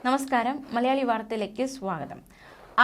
നമസ്കാരം, മലയാളി വാർത്തയിലേക്ക് സ്വാഗതം.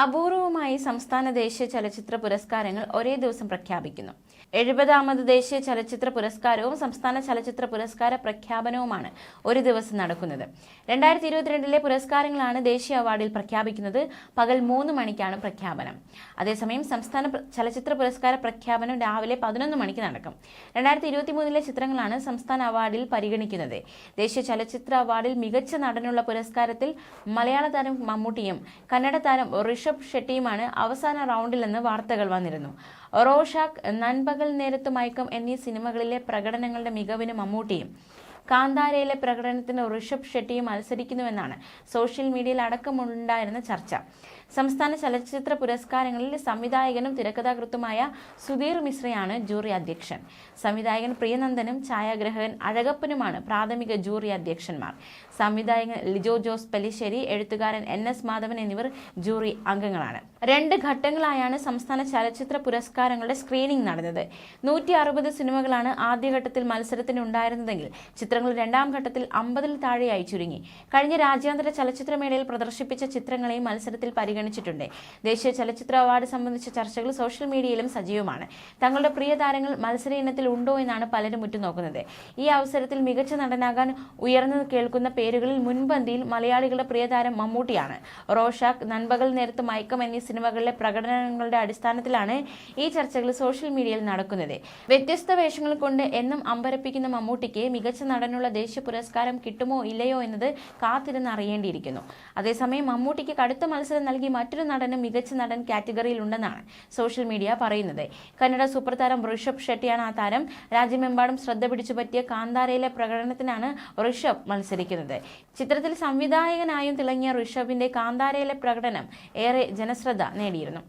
അപൂർവമായി സംസ്ഥാന ദേശീയ ചലച്ചിത്ര പുരസ്കാരങ്ങൾ ഒരേ ദിവസം പ്രഖ്യാപിക്കുന്നു. 70ാമത് ദേശീയ ചലച്ചിത്ര പുരസ്കാരവും സംസ്ഥാന ചലച്ചിത്ര പുരസ്കാര പ്രഖ്യാപനവുമാണ് ഒരു ദിവസം നടക്കുന്നത്. 2022 പുരസ്കാരങ്ങളാണ് ദേശീയ അവാർഡിൽ പ്രഖ്യാപിക്കുന്നത്. പകൽ 3 മണിക്കാണ് പ്രഖ്യാപനം. അതേസമയം സംസ്ഥാന ചലച്ചിത്ര പുരസ്കാര പ്രഖ്യാപനം രാവിലെ 11 മണിക്ക് നടക്കും. 2023 ചിത്രങ്ങളാണ് സംസ്ഥാന അവാർഡിൽ പരിഗണിക്കുന്നത്. ദേശീയ ചലച്ചിത്ര അവാർഡിൽ മികച്ച നടനുള്ള പുരസ്കാരത്തിൽ മലയാള താരം മമ്മൂട്ടിയും കന്നഡ താരം ഋഷഭ് ഷെട്ടിയുമാണ് അവസാന റൗണ്ടിലെന്ന് വാർത്തകൾ വന്നിരുന്നു. റോഷാക്ക്, നൻപകൽ നേരത്ത് മയക്കം എന്നീ സിനിമകളിലെ പ്രകടനങ്ങളുടെ മികവിന് മമ്മൂട്ടിയും കാന്താരയിലെ പ്രകടനത്തിന് ഋഷഭ് ഷെട്ടിയും മത്സരിക്കുന്നുവെന്നാണ് സോഷ്യൽ മീഡിയയിൽ അടക്കമുണ്ടായിരുന്ന ചർച്ച. സംസ്ഥാന ചലച്ചിത്ര പുരസ്കാരങ്ങളിൽ സംവിധായകനും തിരക്കഥാകൃത്തുമായ സുധീർ മിശ്രയാണ് ജൂറി അധ്യക്ഷൻ. സംവിധായകൻ പ്രിയനന്ദനും ഛായാഗ്രഹകൻ അഴകപ്പനുമാണ് പ്രാഥമിക ജൂറി അധ്യക്ഷന്മാർ. സംവിധായകൻ ലിജോ ജോസ് പെല്ലിശ്ശേരി, എഴുത്തുകാരൻ NS മാധവൻ എന്നിവർ ജൂറി അംഗങ്ങളാണ്. 2 ഘട്ടങ്ങളായാണ് സംസ്ഥാന ചലച്ചിത്ര പുരസ്കാരങ്ങളുടെ സ്ക്രീനിംഗ് നടന്നത്. 160 സിനിമകളാണ് ആദ്യഘട്ടത്തിൽ മത്സരത്തിനുണ്ടായിരുന്നതെങ്കിൽ ചിത്രങ്ങൾ 2ാം ഘട്ടത്തിൽ 50-ൽ താഴെയായി ചുരുങ്ങി. കഴിഞ്ഞ രാജ്യാന്തര ചലച്ചിത്രമേളയിൽ പ്രദർശിപ്പിച്ച ചിത്രങ്ങളെയും മത്സരത്തിൽ പരിഗണിച്ചിട്ടുണ്ട്. ദേശീയ ചലച്ചിത്ര അവാർഡ് സംബന്ധിച്ച ചർച്ചകൾ സോഷ്യൽ മീഡിയയിലും സജീവമാണ്. തങ്ങളുടെ പ്രിയ താരങ്ങൾ മത്സര ഇനത്തിൽ ഉണ്ടോ എന്നാണ് പലരും ഉറ്റുനോക്കുന്നത്. ഈ അവസരത്തിൽ മികച്ച നടനാകാൻ ഉയർന്നു കേൾക്കുന്ന പേരുകളിൽ മുൻപന്തിയിൽ മലയാളികളുടെ പ്രിയതാരം മമ്മൂട്ടിയാണ്. റോഷാക്ക്, നൻപകൽ നേരത്ത് മയക്കം എന്നീ സിനിമകളിലെ പ്രകടനങ്ങളുടെ അടിസ്ഥാനത്തിലാണ് ഈ ചർച്ചകൾ സോഷ്യൽ മീഡിയയിൽ നടക്കുന്നത്. വ്യത്യസ്ത വേഷങ്ങൾ കൊണ്ട് എന്നും അമ്പരപ്പിക്കുന്ന മമ്മൂട്ടിക്ക് മികച്ച നടനുള്ള ദേശീയ പുരസ്കാരം കിട്ടുമോ ഇല്ലയോ എന്നത് കാത്തിരുന്ന് അറിയേണ്ടിയിരിക്കുന്നു. അതേസമയം മമ്മൂട്ടിക്ക് കടുത്ത മത്സരം നൽകി മറ്റൊരു നടനും മികച്ച നടൻ കാറ്റഗറിയിൽ ഉണ്ടെന്നാണ് സോഷ്യൽ മീഡിയ പറയുന്നത്. കന്നഡ സൂപ്പർ താരം ഋഷഭ് ഷെട്ടിയാണ് ആ താരം. രാജ്യമെമ്പാടും ശ്രദ്ധ പിടിച്ചുപറ്റിയ കാന്താരയിലെ പ്രകടനത്തിനാണ് ഋഷഭ് മത്സരിക്കുന്നത്. ചിത്രത്തിൽ സംവിധായകനായും തിളങ്ങിയ ഋഷഭിന്റെ കാന്താരയിലെ പ്രകടനം ഏറെ ജനശ്രദ്ധ നേടിയിരുന്നു.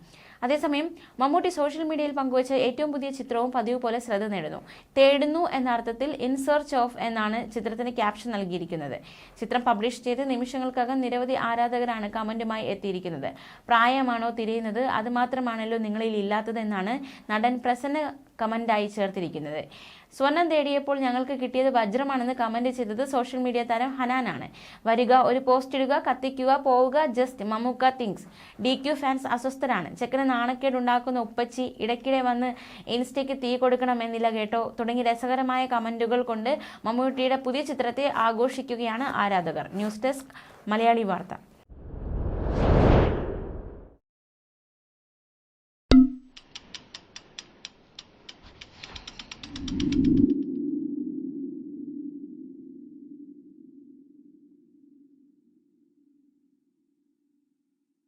അതേസമയം മമ്മൂട്ടി സോഷ്യൽ മീഡിയയിൽ പങ്കുവച്ച ഏറ്റവും പുതിയ ചിത്രവും പതിവ് പോലെ ശ്രദ്ധ നേടുന്നു. തേടുന്നു എന്ന അർത്ഥത്തിൽ ഇൻ സെർച്ച് ഓഫ് എന്നാണ് ചിത്രത്തിന് ക്യാപ്ഷൻ നൽകിയിരിക്കുന്നത്. ചിത്രം പബ്ലിഷ് ചെയ്ത് നിമിഷങ്ങൾക്കകം നിരവധി ആരാധകരാണ് കമന്റുമായി എത്തിയിരിക്കുന്നത്. പ്രായമാണോ തിരയുന്നത്, അത് മാത്രമാണല്ലോ നിങ്ങളിൽ ഇല്ലാത്തത് എന്നാണ് നടൻ പ്രസന്ന കമന്റായി ചേർത്തിരിക്കുന്നത്. സ്വർണം തേടിയപ്പോൾ ഞങ്ങൾക്ക് കിട്ടിയത് വജ്രമാണെന്ന് കമന്റ് ചെയ്തത് സോഷ്യൽ മീഡിയ താരം ഹനാനാണ്. വരിക, ഒരു പോസ്റ്റ് ഇടുക, കത്തിക്കുക, പോവുക, just Mammukka things. DQ fans അസ്വസ്ഥരാണ്. ചെക്കന് നാണക്കേടുണ്ടാക്കുന്ന ഉപ്പച്ചി, ഇടയ്ക്കിടെ വന്ന് ഇൻസ്റ്റയ്ക്ക് തീ കൊടുക്കണമെന്നില്ല കേട്ടോ തുടങ്ങി രസകരമായ കമന്റുകൾ കൊണ്ട് മമ്മൂട്ടിയുടെ പുതിയ ചിത്രത്തെ ആഘോഷിക്കുകയാണ് ആരാധകർ. ന്യൂസ് ഡെസ്ക്, മലയാളി വാർത്ത.